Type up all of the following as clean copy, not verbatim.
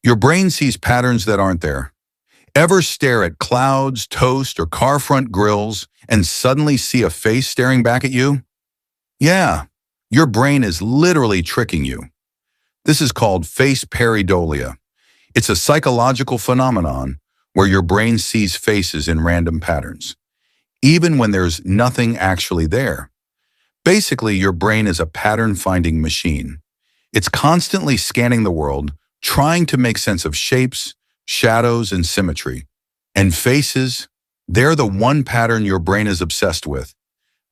Your brain sees patterns that aren't there. Ever stare at clouds, toast, or car front grills and suddenly see a face staring back at you? Yeah, your brain is literally tricking you. This is called face pareidolia. It's a psychological phenomenon where your brain sees faces in random patterns, even when there's nothing actually there. Basically, your brain is a pattern-finding machine. It's constantly scanning the world, trying to make sense of shapes, shadows, and symmetry. And faces, they're the one pattern your brain is obsessed with.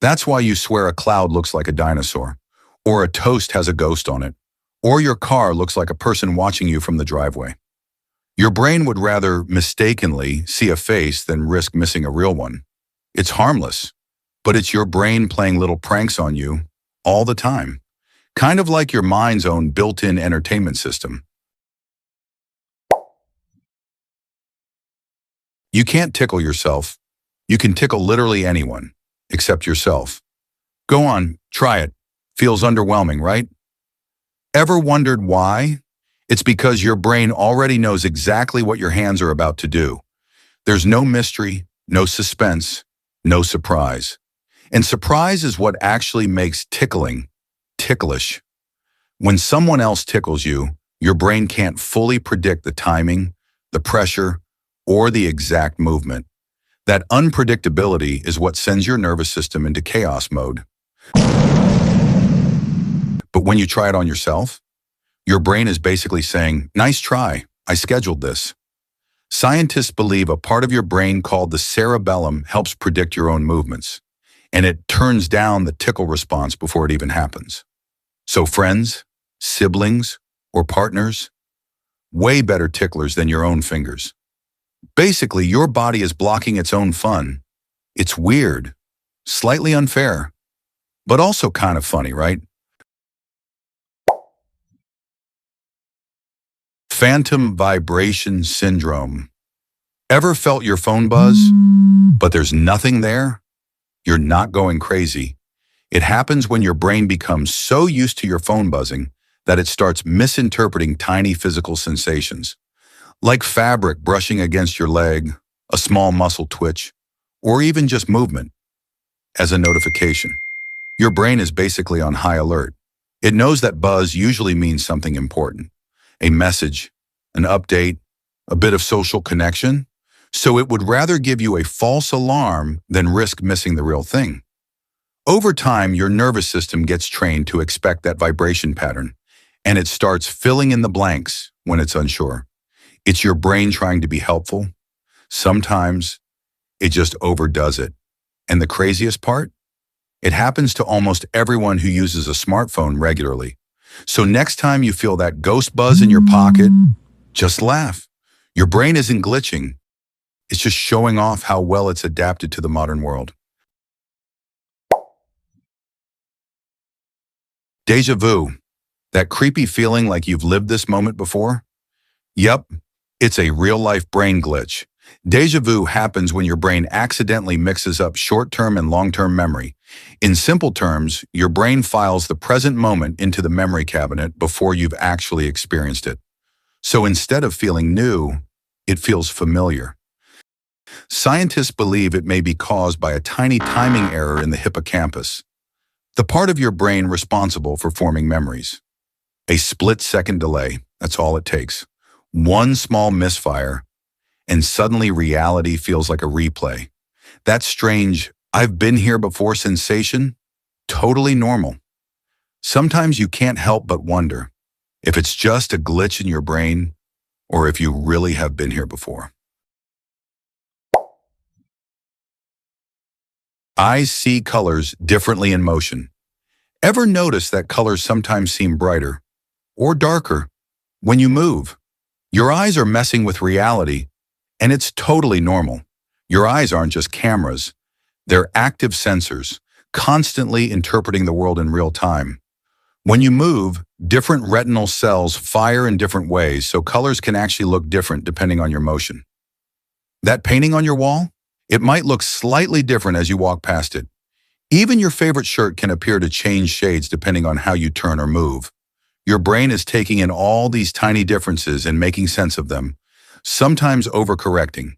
That's why you swear a cloud looks like a dinosaur, or a toast has a ghost on it, or your car looks like a person watching you from the driveway. Your brain would rather mistakenly see a face than risk missing a real one. It's harmless, but it's your brain playing little pranks on you all the time, kind of like your mind's own built-in entertainment system. You can't tickle yourself. You can tickle literally anyone, except yourself. Go on, try it. Feels underwhelming, right? Ever wondered why? It's because your brain already knows exactly what your hands are about to do. There's no mystery, no suspense, no surprise. And surprise is what actually makes tickling ticklish. When someone else tickles you, your brain can't fully predict the timing, the pressure, or the exact movement. That unpredictability is what sends your nervous system into chaos mode. But when you try it on yourself, your brain is basically saying, "Nice try, I scheduled this." Scientists believe a part of your brain called the cerebellum helps predict your own movements, and it turns down the tickle response before it even happens. So friends, siblings, or partners, way better ticklers than your own fingers. Basically, your body is blocking its own fun. It's weird, slightly unfair, but also kind of funny, right? Phantom vibration syndrome. Ever felt your phone buzz, but there's nothing there? You're not going crazy. It happens when your brain becomes so used to your phone buzzing that it starts misinterpreting tiny physical sensations, like fabric brushing against your leg, a small muscle twitch, or even just movement, as a notification. Your brain is basically on high alert. It knows that buzz usually means something important, a message, an update, a bit of social connection, so it would rather give you a false alarm than risk missing the real thing. Over time, your nervous system gets trained to expect that vibration pattern, and it starts filling in the blanks when it's unsure. It's your brain trying to be helpful. Sometimes it just overdoes it. And the craziest part? It happens to almost everyone who uses a smartphone regularly. So next time you feel that ghost buzz in your pocket, just laugh. Your brain isn't glitching. It's just showing off how well it's adapted to the modern world. Deja vu. That creepy feeling like you've lived this moment before? Yep, it's a real-life brain glitch. Deja vu happens when your brain accidentally mixes up short-term and long-term memory. In simple terms, your brain files the present moment into the memory cabinet before you've actually experienced it. So instead of feeling new, it feels familiar. Scientists believe it may be caused by a tiny timing error in the hippocampus, the part of your brain responsible for forming memories. A split-second delay, that's all it takes. One small misfire, and suddenly reality feels like a replay. That strange, "I've been here before" sensation, totally normal. Sometimes you can't help but wonder if it's just a glitch in your brain or if you really have been here before. Eyes see colors differently in motion. Ever notice that colors sometimes seem brighter or darker when you move? Your eyes are messing with reality, and it's totally normal. Your eyes aren't just cameras. They're active sensors, constantly interpreting the world in real time. When you move, different retinal cells fire in different ways, so colors can actually look different depending on your motion. That painting on your wall? It might look slightly different as you walk past it. Even your favorite shirt can appear to change shades depending on how you turn or move. Your brain is taking in all these tiny differences and making sense of them, sometimes overcorrecting,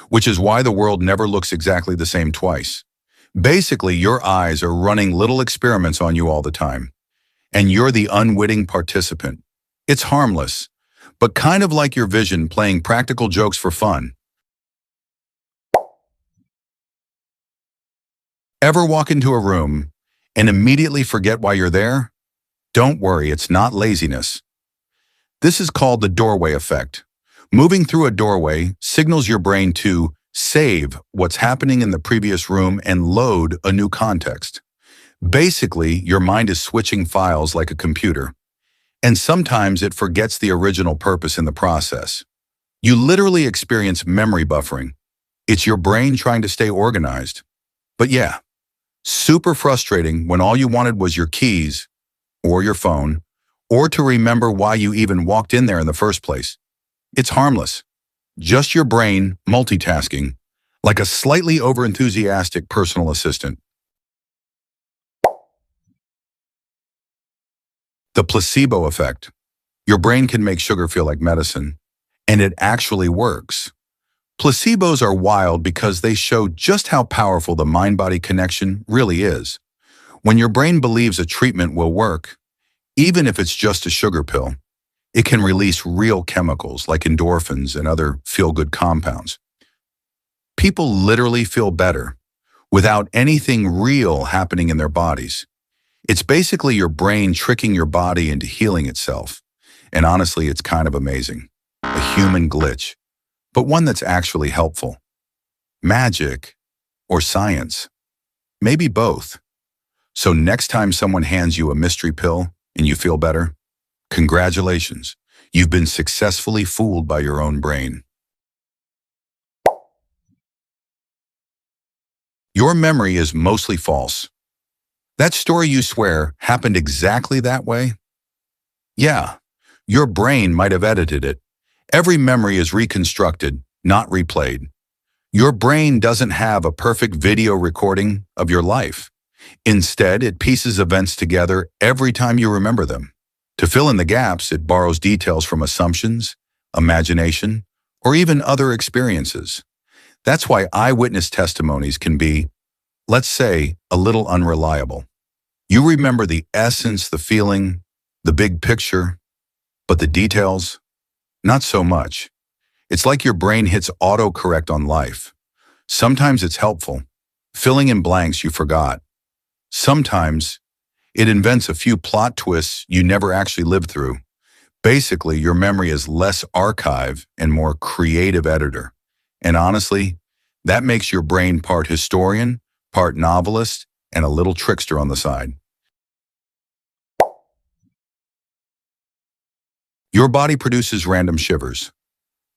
which is why the world never looks exactly the same twice. Basically, your eyes are running little experiments on you all the time, and you're the unwitting participant. It's harmless, but kind of like your vision playing practical jokes for fun. Ever walk into a room and immediately forget why you're there? Don't worry, it's not laziness. This is called the doorway effect. Moving through a doorway signals your brain to save what's happening in the previous room and load a new context. Basically, your mind is switching files like a computer, and sometimes it forgets the original purpose in the process. You literally experience memory buffering. It's your brain trying to stay organized. But yeah, super frustrating when all you wanted was your keys, or your phone, or to remember why you even walked in there in the first place. It's harmless. Just your brain multitasking, like a slightly overenthusiastic personal assistant. The placebo effect. Your brain can make sugar feel like medicine, and it actually works. Placebos are wild because they show just how powerful the mind-body connection really is. When your brain believes a treatment will work, even if it's just a sugar pill, it can release real chemicals like endorphins and other feel-good compounds. People literally feel better without anything real happening in their bodies. It's basically your brain tricking your body into healing itself. And honestly, it's kind of amazing. A human glitch, but one that's actually helpful. Magic or science? Maybe both. So next time someone hands you a mystery pill and you feel better, congratulations. You've been successfully fooled by your own brain. Your memory is mostly false. That story you swear happened exactly that way? Yeah, your brain might have edited it. Every memory is reconstructed, not replayed. Your brain doesn't have a perfect video recording of your life. Instead, it pieces events together every time you remember them. To fill in the gaps, it borrows details from assumptions, imagination, or even other experiences. That's why eyewitness testimonies can be, let's say, a little unreliable. You remember the essence, the feeling, the big picture, but the details, not so much. It's like your brain hits autocorrect on life. Sometimes it's helpful, filling in blanks you forgot. Sometimes it invents a few plot twists you never actually lived through. Basically, your memory is less archive and more creative editor. And honestly, that makes your brain part historian, part novelist, and a little trickster on the side. Your body produces random shivers.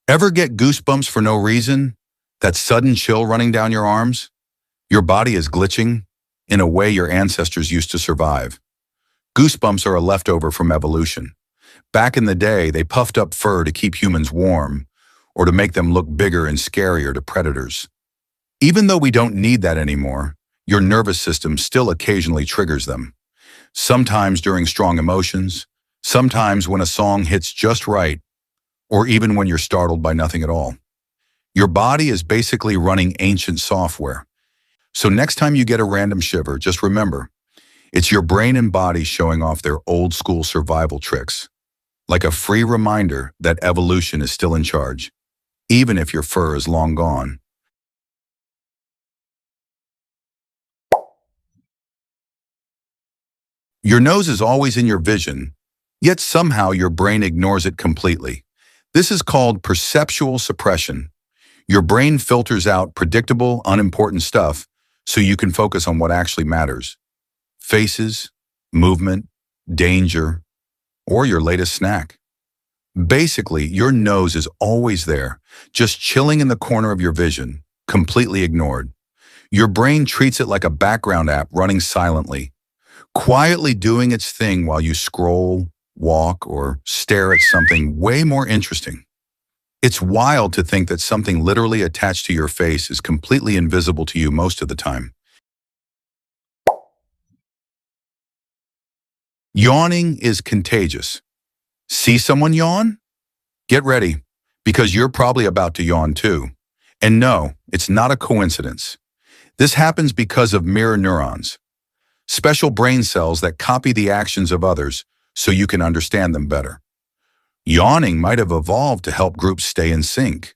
Ever get goosebumps for no reason? That sudden chill running down your arms? Your body is glitching in a way your ancestors used to survive. Goosebumps are a leftover from evolution. Back in the day, they puffed up fur to keep humans warm or to make them look bigger and scarier to predators. Even though we don't need that anymore, your nervous system still occasionally triggers them. Sometimes during strong emotions, sometimes when a song hits just right, or even when you're startled by nothing at all. Your body is basically running ancient software. So next time you get a random shiver, just remember, it's your brain and body showing off their old school survival tricks, like a free reminder that evolution is still in charge, even if your fur is long gone. Your nose is always in your vision, yet somehow your brain ignores it completely. This is called perceptual suppression. Your brain filters out predictable, unimportant stuff so you can focus on what actually matters. Faces, movement, danger, or your latest snack. Basically, your nose is always there, just chilling in the corner of your vision, completely ignored. Your brain treats it like a background app running silently, quietly doing its thing while you scroll, walk, or stare at something way more interesting. It's wild to think that something literally attached to your face is completely invisible to you most of the time. Yawning is contagious. See someone yawn? Get ready, because you're probably about to yawn too. And no, it's not a coincidence. This happens because of mirror neurons, special brain cells that copy the actions of others so you can understand them better. Yawning might have evolved to help groups stay in sync.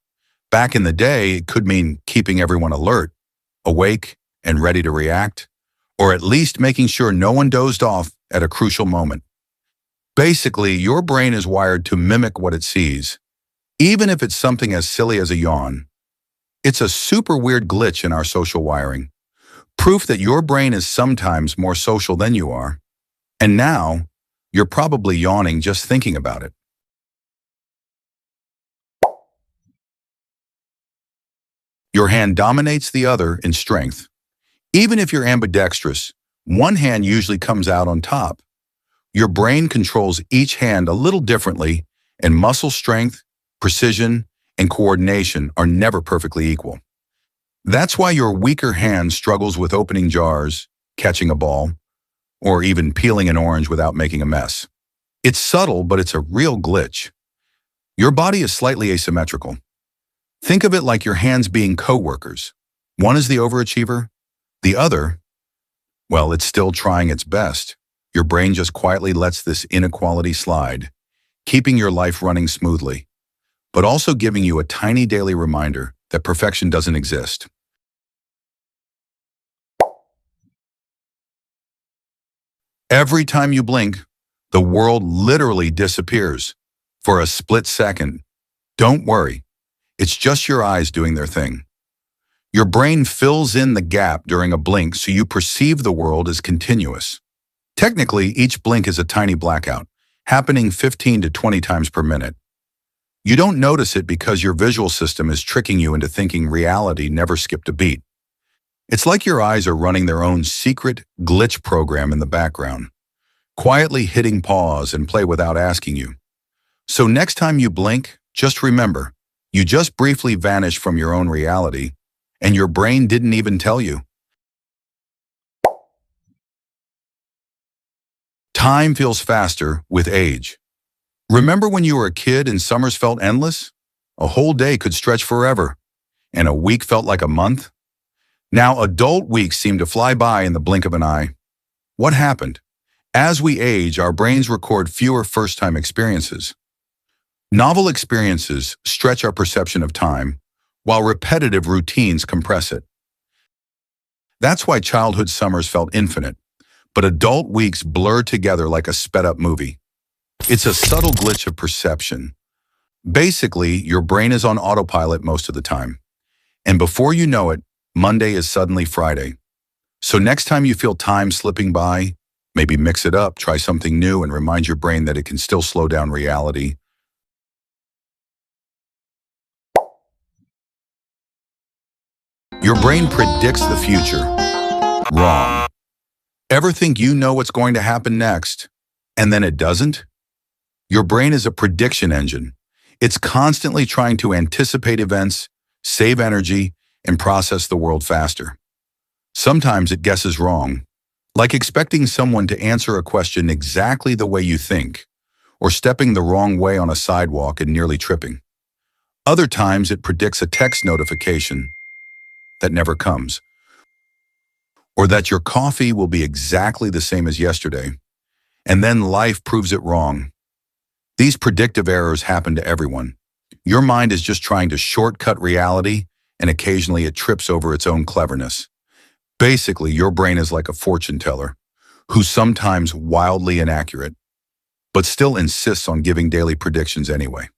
Back in the day, it could mean keeping everyone alert, awake, and ready to react, or at least making sure no one dozed off at a crucial moment. Basically, your brain is wired to mimic what it sees, even if it's something as silly as a yawn. It's a super weird glitch in our social wiring, proof that your brain is sometimes more social than you are. And now, you're probably yawning just thinking about it. Your hand dominates the other in strength. Even if you're ambidextrous, one hand usually comes out on top. Your brain controls each hand a little differently, and muscle strength, precision, and coordination are never perfectly equal. That's why your weaker hand struggles with opening jars, catching a ball, or even peeling an orange without making a mess. It's subtle, but it's a real glitch. Your body is slightly asymmetrical. Think of it like your hands being co-workers. One is the overachiever, the other, well, it's still trying its best. Your brain just quietly lets this inequality slide, keeping your life running smoothly, but also giving you a tiny daily reminder that perfection doesn't exist. Every time you blink, the world literally disappears for a split second. Don't worry, it's just your eyes doing their thing. Your brain fills in the gap during a blink so you perceive the world as continuous. Technically, each blink is a tiny blackout, happening 15 to 20 times per minute. You don't notice it because your visual system is tricking you into thinking reality never skipped a beat. It's like your eyes are running their own secret glitch program in the background, quietly hitting pause and play without asking you. So next time you blink, just remember, you just briefly vanished from your own reality, and your brain didn't even tell you. Time feels faster with age. Remember when you were a kid and summers felt endless? A whole day could stretch forever, and a week felt like a month. Now adult weeks seem to fly by in the blink of an eye. What happened? As we age, our brains record fewer first-time experiences. Novel experiences stretch our perception of time, while repetitive routines compress it. That's why childhood summers felt infinite, but adult weeks blur together like a sped-up movie. It's a subtle glitch of perception. Basically, your brain is on autopilot most of the time, and before you know it, Monday is suddenly Friday. So next time you feel time slipping by, maybe mix it up, try something new, and remind your brain that it can still slow down reality. Your brain predicts the future. Wrong. Ever think you know what's going to happen next, and then it doesn't? Your brain is a prediction engine. It's constantly trying to anticipate events, save energy, and process the world faster. Sometimes it guesses wrong, like expecting someone to answer a question exactly the way you think, or stepping the wrong way on a sidewalk and nearly tripping. Other times it predicts a text notification that never comes, or that your coffee will be exactly the same as yesterday, and then life proves it wrong. These predictive errors happen to everyone. Your mind is just trying to shortcut reality, and occasionally it trips over its own cleverness. Basically, your brain is like a fortune teller, who's sometimes wildly inaccurate, but still insists on giving daily predictions anyway.